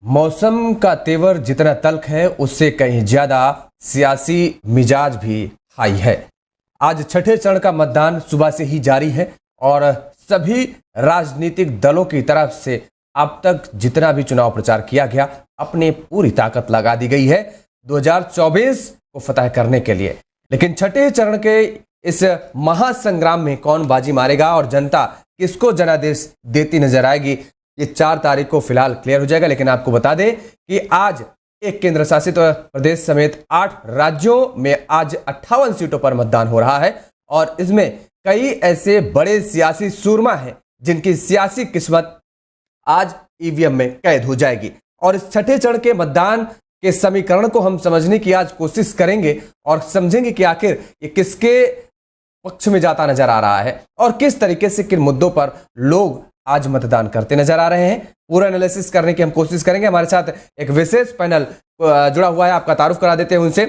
मौसम का तेवर जितना तल्ख है उससे कहीं ज्यादा सियासी मिजाज भी हाई है। आज छठे चरण का मतदान सुबह से ही जारी है और सभी राजनीतिक दलों की तरफ से अब तक जितना भी चुनाव प्रचार किया गया अपनी पूरी ताकत लगा दी गई है 2024 को फतह करने के लिए। लेकिन छठे चरण के इस महासंग्राम में कौन बाजी मारेगा और जनता किसको जनादेश देती नजर आएगी, ये 4 तारीख को फिलहाल क्लियर हो जाएगा। लेकिन आपको बता दें कि आज एक केंद्र शासित प्रदेश समेत 8 राज्यों में आज 58 सीटों पर मतदान हो रहा है और इसमें कई ऐसे बड़े सियासी सूरमा हैं जिनकी सियासी किस्मत आज ईवीएम में कैद हो जाएगी। और इस छठे चरण के मतदान के समीकरण को हम समझने की आज कोशिश करेंगे और समझेंगे कि आखिर ये किसके पक्ष में जाता नजर आ रहा है और किस तरीके से किन मुद्दों पर लोग आज मतदान करते नजर आ रहे हैं। पूरा एनालिसिस करने की हम कोशिश करेंगे। हमारे साथ एक विशेष पैनल जुड़ा हुआ है, आपका तारुफ करा देते हैं उनसे।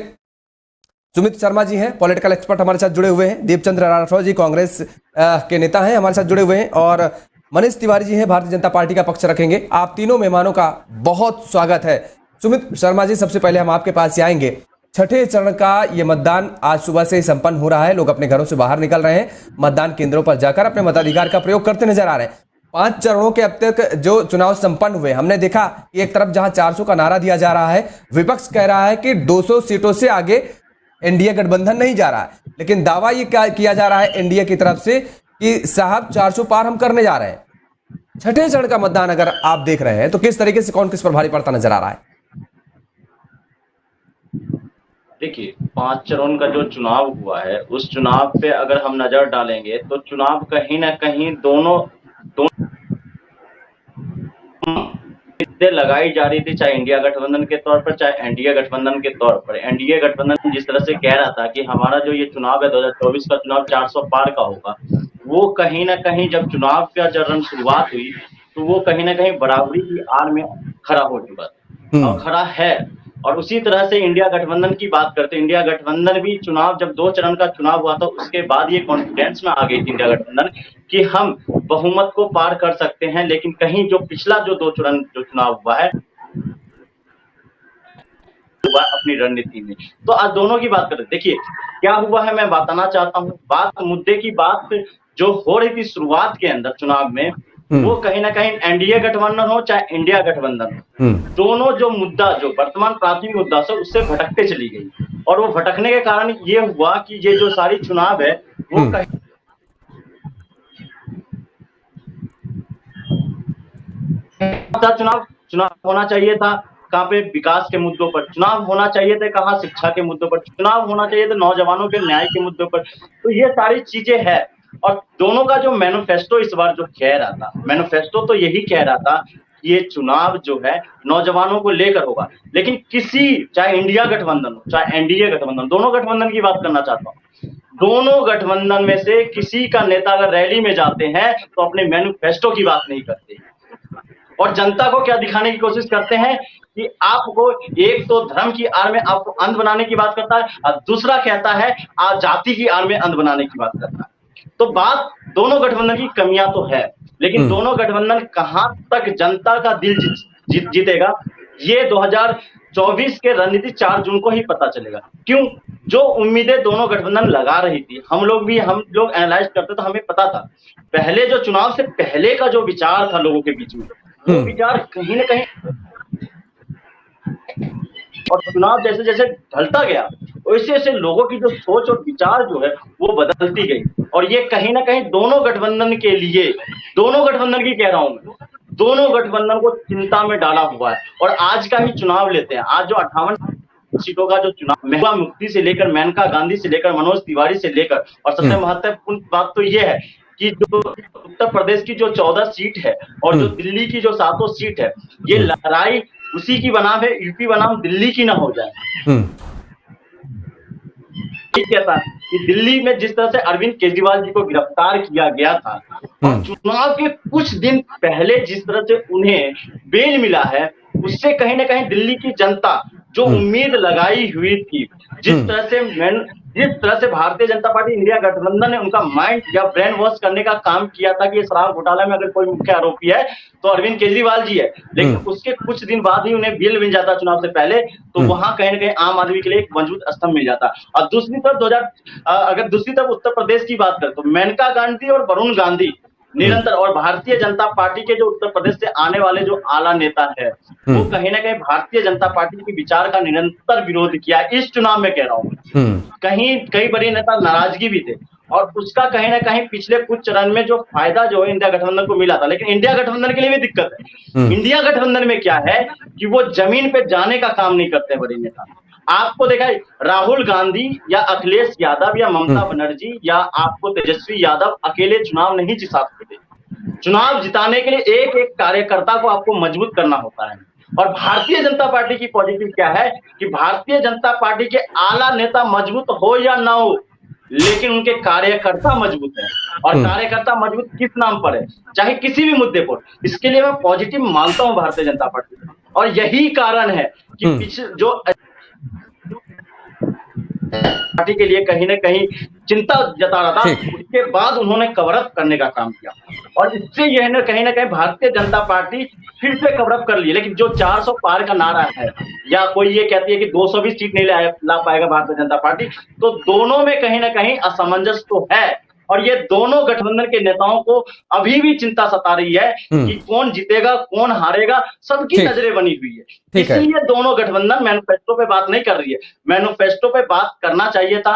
सुमित शर्मा जी हैं, पॉलिटिकल एक्सपर्ट हमारे साथ जुड़े हुए हैं। दीपचंद्र राठौर जी कांग्रेस के नेता हैं, हमारे साथ जुड़े हुए हैं। और मनीष तिवारी जी हैं, भारतीय जनता पार्टी का पक्ष रखेंगे। आप तीनों मेहमानों का बहुत स्वागत है। सुमित शर्मा जी, सबसे पहले हम आपके पास ही आएंगे। छठे चरण का ये मतदान आज सुबह से ही संपन्न हो रहा है। लोग अपने घरों से बाहर निकल रहे हैं, मतदान केंद्रों पर जाकर अपने मताधिकार का प्रयोग करते नजर आ रहे हैं। 5 चरणों के अब तक जो चुनाव संपन्न हुए, हमने देखा कि एक तरफ जहां 400 का नारा दिया जा रहा है, विपक्ष कह रहा है कि 200 सीटों से आगे एनडीए गठबंधन नहीं जा रहा है। लेकिन दावा ये किया जा रहा है एनडीए की तरफ से कि साहब 400 पार हम करने जा रहे हैं। छठे चरण का मतदान अगर आप देख रहे हैं तो किस तरीके से कौन किस पर भारी पड़ता नजर आ रहा है? देखिए, 5 चरण का जो चुनाव हुआ है उस चुनाव पे अगर हम नजर डालेंगे तो चुनाव कहीं ना कहीं दोनों लगाई जा रही थी, चाहे इंडिया गठबंधन के तौर पर चाहे एनडीए गठबंधन के तौर पर। एनडीए गठबंधन जिस तरह से कह रहा था कि हमारा जो ये चुनाव है 2024 का चुनाव 400 पार का होगा, वो कहीं ना कहीं जब चुनाव का चरण शुरुआत हुई तो वो कहीं ना कहीं बराबरी की आड़ में खड़ा हो चुका था और खड़ा है। और उसी तरह से इंडिया गठबंधन की बात करते हैं, इंडिया गठबंधन भी चुनाव जब 2 चरण का चुनाव हुआ था उसके बाद ये कॉन्फिडेंस में आ गई थी इंडिया गठबंधन कि हम बहुमत को पार कर सकते हैं। लेकिन कहीं जो पिछला जो 2 चरण जो चुनाव हुआ है अपनी रणनीति में, तो आज दोनों की बात करें। देखिए क्या हुआ है, मैं बताना चाहता हूँ। बात मुद्दे की बात जो हो रही थी शुरुआत के अंदर चुनाव में, वो कहीं ना कहीं एनडीए गठबंधन हो चाहे इंडिया गठबंधन हो, दोनों जो मुद्दा जो वर्तमान प्राथमिक मुद्दा से उससे भटकते चली गई। और वो भटकने के कारण ये हुआ कि ये जो सारी चुनाव है वो कहीं चुनाव होना चाहिए था कहाँ पे, विकास के मुद्दों पर चुनाव होना चाहिए थे, कहाँ शिक्षा के मुद्दों पर चुनाव होना चाहिए था, नौजवानों के न्याय के मुद्दों पर। तो ये सारी चीजें है। और दोनों का जो मैनिफेस्टो इस बार जो कह रहा था, मैनिफेस्टो तो यही कह रहा था कि ये चुनाव जो है नौजवानों को लेकर होगा। लेकिन किसी, चाहे इंडिया गठबंधन हो चाहे एनडीए गठबंधन, दोनों गठबंधन की बात करना चाहता हूँ, दोनों गठबंधन में से किसी का नेता अगर रैली में जाते हैं तो अपने मैनिफेस्टो की बात नहीं करते और जनता को क्या दिखाने की कोशिश करते हैं कि आपको एक तो धर्म की आड़ में आपको अंध बनाने की बात करता है और दूसरा कहता है आप जाति की आड़ में अंध बनाने की बात करता है। तो बात दोनों गठबंधन की कमियां तो है, लेकिन दोनों गठबंधन कहां तक जनता का दिल जीतेगा ये 2024 के रणनीति 4 जून को ही पता चलेगा। क्यों? जो उम्मीदें दोनों गठबंधन लगा रही थी, हम लोग एनालाइज करते तो हमें पता था पहले जो चुनाव से पहले का जो विचार था लोगों के बीच में, वो विचार कहीं ना कहीं, और चुनाव जैसे जैसे ढलता गया वैसे वैसे लोगों की जो सोच और विचार जो है वो बदलती गई। और ये कहीं ना कहीं दोनों गठबंधन के लिए, दोनों गठबंधन की कह रहा हूं मैं, दोनों गठबंधन को चिंता में डाला हुआ है। और आज का ही चुनाव लेते हैं, आज जो 58 सीटों का जो चुनाव, महबूबा मुफ्ती से लेकर मेनका गांधी से लेकर मनोज तिवारी से लेकर, और सबसे महत्वपूर्ण बात तो ये है कि जो उत्तर प्रदेश की जो 14 सीट है और जो दिल्ली की जो 7 सीट है, ये लड़ाई उसी की बनाम है, यूपी बनाम दिल्ली की ना हो जाए। कहता कि दिल्ली में जिस तरह से अरविंद केजरीवाल जी को गिरफ्तार किया गया था और चुनाव के कुछ दिन पहले जिस तरह से उन्हें बेल मिला है, उससे कहीं ना कहीं दिल्ली की जनता जो उम्मीद लगाई हुई थी, जिस तरह से जिस तरह से भारतीय जनता पार्टी इंडिया गठबंधन ने उनका माइंड या ब्रेन वॉश करने का काम किया था कि ये शराब घोटाला में अगर कोई मुख्य आरोपी है तो अरविंद केजरीवाल जी है, लेकिन उसके कुछ दिन बाद ही उन्हें बिल मिल जाता चुनाव से पहले, तो वहां कहीं ना कहीं आम आदमी के लिए एक मजबूत स्तंभ मिल जाता। और दूसरी तरफ अगर दूसरी तरफ उत्तर प्रदेश की बात करें तो मेनका गांधी और वरुण गांधी निरंतर, और भारतीय जनता पार्टी के जो उत्तर प्रदेश से आने वाले जो आला नेता है वो कहीं ना कहीं भारतीय जनता पार्टी के विचार का निरंतर विरोध किया है। इस चुनाव में कह रहा हूँ कहीं कई बड़े नेता नाराजगी भी थे, और उसका कहीं ना कहीं पिछले कुछ चरण में जो फायदा जो है इंडिया गठबंधन को मिला था, लेकिन इंडिया गठबंधन के लिए भी दिक्कत है। इंडिया गठबंधन में क्या है कि वो जमीन पे जाने का काम नहीं करते बड़े नेता। आपको देखा है राहुल गांधी या अखिलेश यादव या ममता बनर्जी या आपको तेजस्वी यादव अकेले चुनाव नहीं जिता सकते। चुनाव जिताने के लिए एक एक कार्यकर्ता को आपको मजबूत करना होता है। और भारतीय जनता पार्टी की पॉजिटिव क्या है कि भारतीय जनता पार्टी के आला नेता मजबूत हो या ना हो, लेकिन उनके कार्यकर्ता मजबूत है। और कार्यकर्ता मजबूत किस नाम पर है, चाहे किसी भी मुद्दे पर, इसके लिए मैं पॉजिटिव मानता हूं भारतीय जनता पार्टी। और यही कारण है कि पिछले जो पार्टी के लिए कहीं ना कहीं चिंता जता रहा था, उसके बाद उन्होंने कवर अप करने का काम किया, और इससे यह ना कहीं भारतीय जनता पार्टी फिर से कवर अप कर ली। लेकिन जो 400 पार का नारा है, या कोई ये कहती है कि 200 भी सीट नहीं ला पाएगा भारतीय जनता पार्टी, तो दोनों में कहीं ना कहीं असमंजस तो है। और ये दोनों गठबंधन के नेताओं को अभी भी चिंता सता रही है कि कौन जीतेगा कौन हारेगा, सबकी नजरें बनी हुई है। इसलिए दोनों गठबंधन मैनिफेस्टो पे बात नहीं कर रही है। मैनिफेस्टो पे बात करना चाहिए था,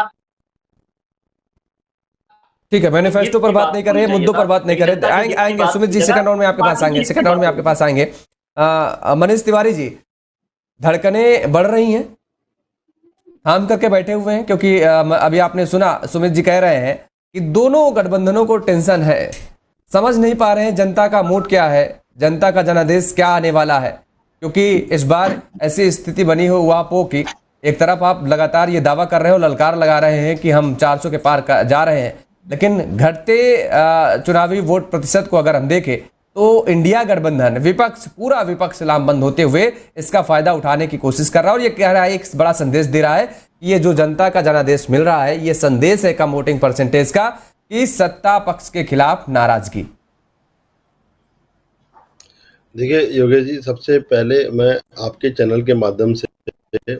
ठीक है, मैनिफेस्टो पर बात नहीं कर रहे, मुद्दों पर बात नहीं कर रहे। आएंगे सुमित जी, सेकंड राउंड में आपके पास आएंगे, सेकंड राउंड में आपके पास आएंगे। मनीष तिवारी जी, धड़कनें बढ़ रही हैं, थाम करके बैठे हुए हैं, क्योंकि अभी आपने सुना सुमित जी कह रहे हैं कि दोनों गठबंधनों को टेंशन है, समझ नहीं पा रहे हैं जनता का मूड क्या है, जनता का जनादेश क्या आने वाला है। क्योंकि इस बार ऐसी स्थिति बनी हो वापो की, एक तरफ आप लगातार ये दावा कर रहे हो, ललकार लगा रहे हैं कि हम 400 के पार जा रहे हैं, लेकिन घटते चुनावी वोट प्रतिशत को अगर हम देखें तो इंडिया गठबंधन विपक्ष, पूरा विपक्ष लामबंद होते हुए इसका फायदा उठाने की कोशिश कर रहा है। और ये कह रहा है, एक बड़ा संदेश दे रहा है कि ये जो जनता का जनादेश मिल रहा है, ये संदेश है कम वोटिंग परसेंटेज का, कि सत्ता पक्ष के खिलाफ नाराजगी। देखिए योगेश जी, सबसे पहले मैं आपके चैनल के माध्यम से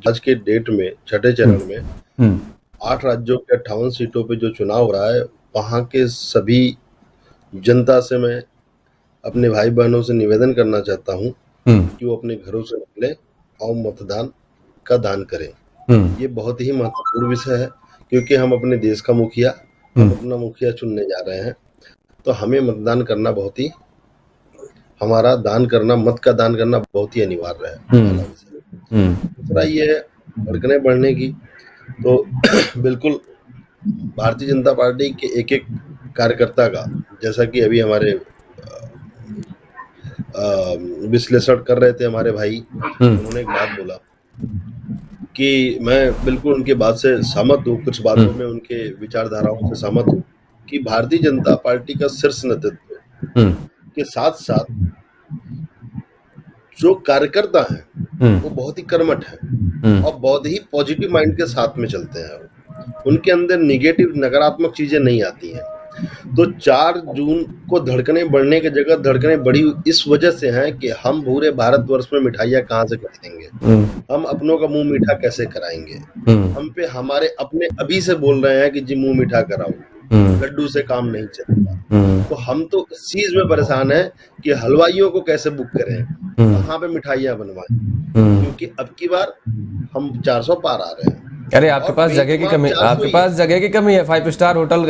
आज के डेट में छठे चरण में 8 राज्यों के 58 सीटों पे जो चुनाव हो रहा है, वहाँ के सभी जनता से मैं अपने भाई बहनों से निवेदन करना चाहता हूँ कि वो अपने घरों से निकले और मतदान का दान करें। ये बहुत ही महत्वपूर्ण विषय है, क्योंकि हम अपने देश का मुखिया, हम अपना मुखिया चुनने जा रहे हैं, तो हमें मतदान करना बहुत ही, हमारा दान करना, मत का दान करना बहुत ही अनिवार्य है। दूसरा ये है धड़कनें बढ़ने की, तो बिल्कुल भारतीय जनता पार्टी के एक एक कार्यकर्ता का, जैसा कि अभी हमारे विश्लेषण कर रहे थे हमारे भाई, उन्होंने एक बात बोला कि मैं बिल्कुल उनके बात से सहमत हूँ, कुछ बातों में उनके विचारधाराओं से सहमत हूँ कि भारतीय जनता पार्टी का शीर्ष नेतृत्व के साथ साथ जो कार्यकर्ता हैं वो बहुत ही कर्मठ हैं और बहुत ही पॉजिटिव माइंड के साथ में चलते हैं। उनके अंदर निगेटिव, नकारात्मक चीजें नहीं आती हैं। तो 4 जून को धड़कनें बढ़ने की जगह धड़कनें बढ़ी इस वजह से हैं कि हम पूरे भारतवर्ष में मिठाइयाँ कहाँ से खरीदेंगे, हम अपनों का मुंह मीठा कैसे कराएंगे, हम पे हमारे अपने अभी से बोल रहे हैं कि जी मुंह मीठा कराओ, लड्डू से काम नहीं चलता। तो हम तो इस चीज में परेशान है कि हलवाइयों को कैसे बुक करें, कहाँ पे मिठाइयाँ बनवाएं, क्योंकि अब की बार हम 400 पार आ रहे हैं। अरे आपके पास जगह की कमी, आपके पास जगह की कमी है। 5 स्टार होटल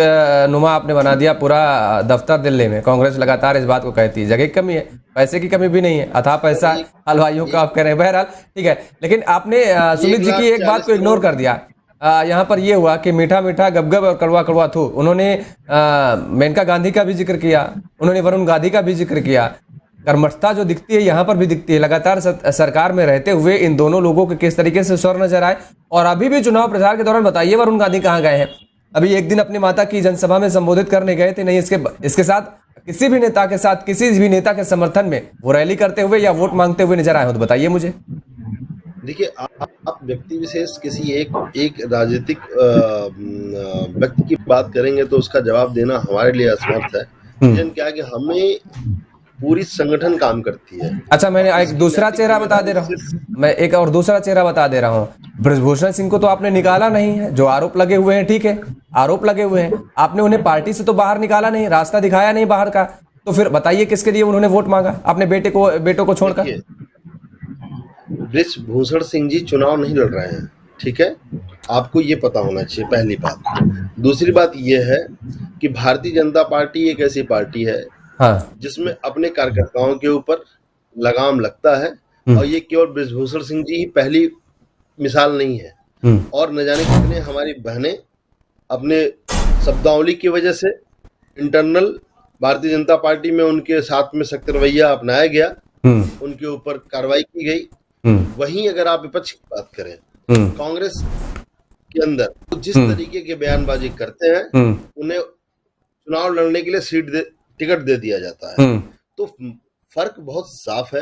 नुमा आपने बना दिया पूरा दफ्तर दिल्ली में। कांग्रेस लगातार इस बात को कहती है, जगह की कमी है, पैसे की कमी भी नहीं है, अथाह पैसा हलवाइयों का आप कह रहे हैं। बहरहाल ठीक है, लेकिन आपने सुमित जी की एक बात को इग्नोर कर दिया। यहाँ पर यह हुआ कि मीठा मीठा गबगब और कड़वा कड़वा थू। उन्होंने मेनका गांधी का भी जिक्र किया, उन्होंने वरुण गांधी का भी जिक्र किया। कर्मठता जो दिखती है यहाँ पर भी दिखती है। लगातार सरकार में रहते हुए इन दोनों लोगों के किस तरीके से स्वर नजर आए। और अभी भी चुनाव प्रचार के दौरान बताइए वरुण गांधी कहाँ गए हैं? अभी एक दिन अपनी माता की जनसभा में संबोधित करने गए थे, नहीं इसके साथ किसी भी नेता के साथ, किसी भी नेता के समर्थन में वो रैली करते हुए या वोट मांगते हुए नजर आए हो तो बताइए मुझे। देखिए, आप व्यक्ति विशेष किसी एक राजनीतिक व्यक्ति की बात करेंगे तो उसका जवाब देना हमारे लिए असमर्थ है। लेकिन क्या है कि हमें पूरी संगठन काम करती है। अच्छा, मैंने एक दूसरा चेहरा बता दे रहा हूँ, मैं एक और दूसरा चेहरा बता दे रहा हूँ। ब्रजभूषण सिंह को तो आपने निकाला नहीं है, जो आरोप लगे हुए हैं, ठीक है, आरोप लगे हुए हैं, आपने उन्हें पार्टी से तो बाहर निकाला नहीं, रास्ता दिखाया नहीं बाहर का, तो फिर बताइए किसके लिए उन्होंने वोट मांगा अपने बेटों को छोड़कर? देखिए, ब्रजभूषण सिंह जी चुनाव नहीं लड़ रहे हैं, ठीक है, आपको ये पता होना चाहिए, पहली बात। दूसरी बात ये है कि भारतीय जनता पार्टी एक ऐसी पार्टी है जिसमें अपने कार्यकर्ताओं के ऊपर लगाम लगता है, और ये केवल ब्रजभूषण सिंह जी ही पहली मिसाल नहीं है। और न जाने कितने हमारी बहनें अपने शब्दावली की वजह से इंटरनल भारतीय जनता पार्टी में उनके साथ में सख्त रवैया अपनाया गया, उनके ऊपर कार्रवाई की गई। वहीं अगर आप विपक्ष की बात करें, कांग्रेस के अंदर तो जिस तरीके के बयानबाजी करते हैं, उन्हें चुनाव लड़ने के लिए टिकट दे दिया जाता है। तो फर्क बहुत साफ है।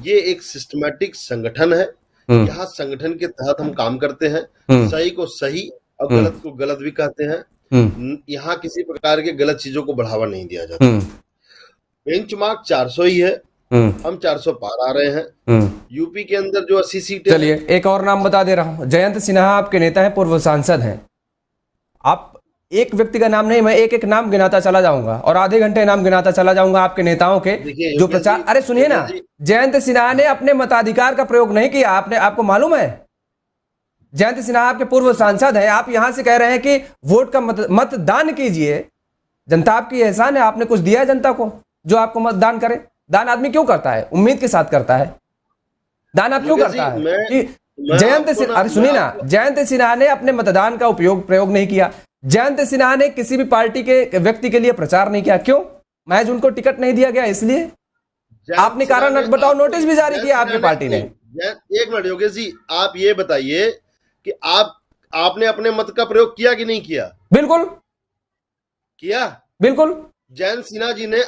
ये एक सिस्टमैटिक संगठन है, यहाँ संगठन के तहत हम काम करते हैं, सही को सही और गलत को गलत भी कहते हैं। यहाँ किसी प्रकार के गलत चीजों को बढ़ावा नहीं दिया जाता। बेंचमार्क 400 ही है, हम 400 पार आ रहे हैं। यूपी के अंदर जो 80 सीटें, चलिए एक और नाम बता दे रहा हूं, जयंत सिन्हा आपके नेता हैं, पूर्व सांसद हैं। आप एक व्यक्ति का नाम नहीं, मैं एक एक नाम गिनाता चला जाऊंगा और आधे घंटे नाम गिनाता चला जाऊंगा आपके नेताओं के जो प्रचार। अरे सुनिए ना, जयंत सिन्हा ने अपने मताधिकार का प्रयोग नहीं किया, आपको मालूम है? जयंत सिन्हा आपके पूर्व सांसद हैं, आप यहां से कह रहे हैं कि वोट का मतदान कीजिए, जनता आपकी एहसान है, आपने कुछ दिया है जनता को जो आपको मतदान करे। दान आदमी क्यों करता है? उम्मीद के साथ करता है। दान आप क्यों करता है कि जयंत सिन्हा, अरे सुनिए ना, जयंत सिन्हा ने अपने मतदान का प्रयोग नहीं किया। जयंत सिन्हा ने किसी भी पार्टी के व्यक्ति के लिए प्रचार नहीं किया। क्यों? महज उनको टिकट नहीं दिया गया इसलिए? आपने कारण बताओ, नोटिस भी जारी किया आपकी पार्टी ने। एक मिनट योगेश जी, आप ये बताइए कि आपने अपने मत का प्रयोग किया कि नहीं किया? बिल्कुल किया, बिल्कुल। जयंत सिन्हा जी ने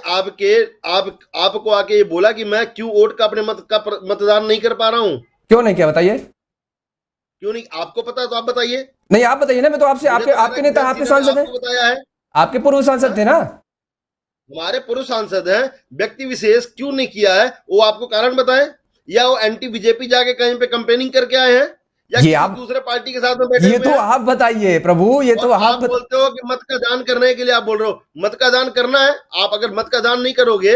आपको आके ये बोला कि मैं क्यों वोट का अपने मतदान नहीं कर पा रहा हूं? क्यों नहीं किया बताइए? क्यों नहीं? आपको पता है तो आप बताइए। नहीं, आप बताइए ना, मैं तो आपसे, आपके नेता, आपके सांसद हैं, बताया है, आपके पूर्व सांसद थे ना। हमारे पूर्व सांसद हैं, व्यक्ति विशेष क्यों नहीं किया है वो आपको कारण बताएं, या वो एंटी बीजेपी जाके कहीं पे कैंपेनिंग करके आए हैं, या ये आप दूसरे पार्टी के साथ में बैठे? ये तो आप बताइए प्रभु, ये तो आप बोलते हो कि मत का दान करने के लिए आप बोल रहे हो, मत का दान करना है। आप अगर मत का दान नहीं करोगे,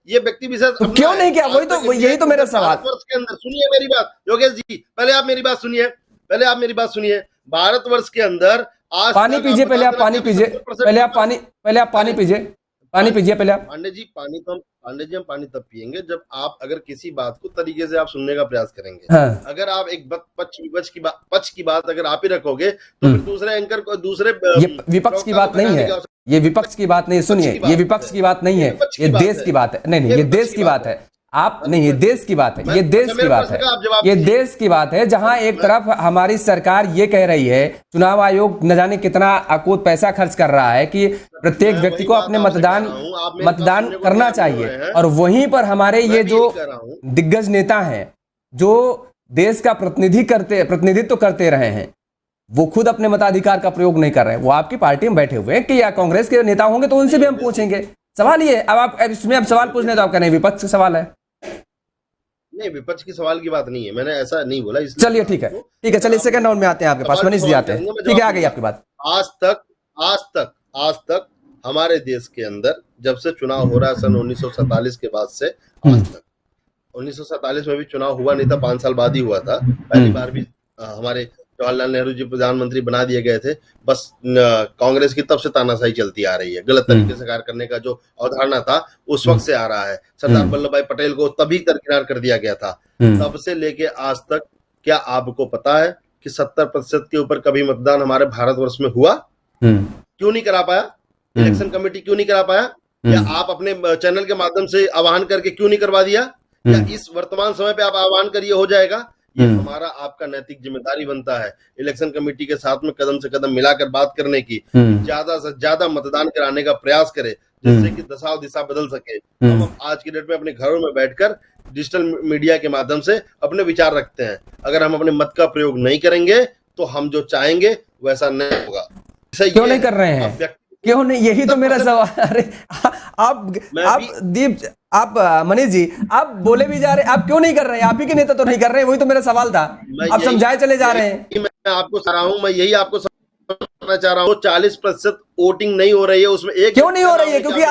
ये व्यक्ति विशेष तो क्यों नहीं किया? वही तो, यही तो मेरा सवाल। भारतवर्ष के अंदर, सुनिए मेरी बात योगेश जी, पहले आप मेरी बात सुनिए, भारतवर्ष के अंदर आज पानी पीजिए, पहले आप पानी पीजिए, पहले आप पानी पीजिए, पहले आप। पांडे जी, हम पानी तब पियेंगे जब आप अगर किसी बात को तरीके से आप सुनने का प्रयास करेंगे। हाँ। अगर आप एक पक्ष की बात अगर आप ही रखोगे तो फिर दूसरे एंकर को, दूसरे ये विपक्ष की बात नहीं है, ये विपक्ष की बात नहीं, सुनिए, ये विपक्ष की बात नहीं है, ये देश की बात है। नहीं, ये देश की बात है। आप नहीं, ये देश की बात है, ये देश की बात है, ये देश की बात है, जहां एक तरफ हमारी सरकार ये कह रही है, चुनाव आयोग न जाने कितना अकूत पैसा खर्च कर रहा है कि प्रत्येक व्यक्ति को अपने मतदान करना चाहिए, और वहीं पर हमारे ये जो दिग्गज नेता हैं जो देश का प्रतिनिधित्व करते रहे हैं, वो खुद अपने मताधिकार का प्रयोग नहीं कर रहे हैं। वो आपकी पार्टी में बैठे हुए हैं कि या कांग्रेस के नेता होंगे तो उनसे भी हम पूछेंगे। सवाल ये, अब आप इसमें अब सवाल पूछने तो आप कह रहे हैं विपक्ष का सवाल है। नहीं, विपक्ष की सवाल की बात नहीं है, मैंने ऐसा नहीं बोला। चलिए ठीक है, चलिए सेकंड राउंड में आते हैं, आपके पास मनीष जी आते हैं। ठीक है, आ गई आपकी बात। आज तक हमारे देश के अंदर जब से चुनाव हो रहा है सन 1947 के बाद से आज तक, 1947 में भी चुनाव हुआ नहीं था, 5 साल बाद ही हुआ था। पहली बार भी हमारे जवाहरलाल नेहरू जी प्रधानमंत्री बना दिए गए थे। बस कांग्रेस की तब से तानाशाही चलती आ रही है, गलत तरीके से कार्य करने का जो अवधारणा था उस वक्त से आ रहा है। सरदार वल्लभ भाई पटेल को तभी दरकिनार कर दिया गया था। तब से लेके आज तक क्या आपको पता है कि 70% के ऊपर कभी मतदान हमारे भारतवर्ष में हुआ? क्यों नहीं करा पाया? इलेक्शन कमेटी क्यों नहीं करा पाया? या आप अपने चैनल के माध्यम से आह्वान करके क्यों नहीं करवा दिया? या इस वर्तमान समय पे आप आह्वान करिए, हो जाएगा? ये हमारा आपका नैतिक जिम्मेदारी बनता है इलेक्शन कमेटी के साथ में कदम से कदम मिलाकर बात करने की, ज्यादा से ज्यादा मतदान कराने का प्रयास करे, जिससे कि दशा और दिशा बदल सके। हम आज की डेट में अपने घरों में बैठकर डिजिटल मीडिया के माध्यम से अपने विचार रखते हैं। अगर हम अपने मत का प्रयोग नहीं करेंगे तो हम जो चाहेंगे वैसा नहीं होगा। क्यों नहीं कर रहे हैं? क्यों नहीं? यही तो मेरा सवाल। अरे आप मनीष जी, आप बोले भी जा रहे, आप क्यों नहीं कर रहे हैं? आप ही के नेता तो नहीं कर रहे हैं, वही तो मेरा सवाल था। आप समझाए चले जा रहे हैं। मैं आपको चाह रहा हूं, मैं यही आपको समझाना चाह रहा हूं, 40% वोटिंग नहीं हो रही है, उसमें एक क्यों नहीं हो रही है? क्योंकि